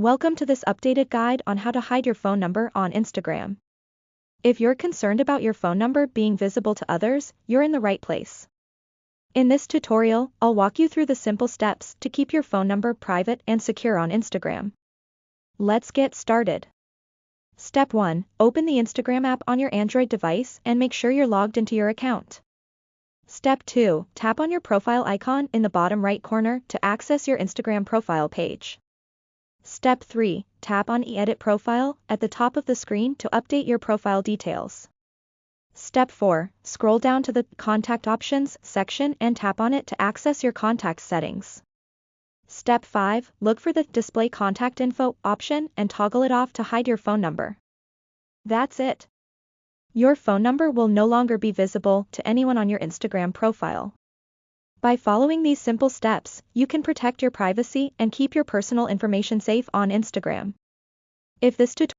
Welcome to this updated guide on how to hide your phone number on Instagram. If you're concerned about your phone number being visible to others, you're in the right place. In this tutorial, I'll walk you through the simple steps to keep your phone number private and secure on Instagram. Let's get started. Step 1. Open the Instagram app on your Android device and make sure you're logged into your account. Step 2. Tap on your profile icon in the bottom right corner to access your Instagram profile page. Step 3. Tap on Edit Profile at the top of the screen to update your profile details. Step 4. Scroll down to the Contact Options section and tap on it to access your contact settings. Step 5. Look for the Display Contact Info option and toggle it off to hide your phone number. That's it. Your phone number will no longer be visible to anyone on your Instagram profile. By following these simple steps, you can protect your privacy and keep your personal information safe on Instagram. If this tutorial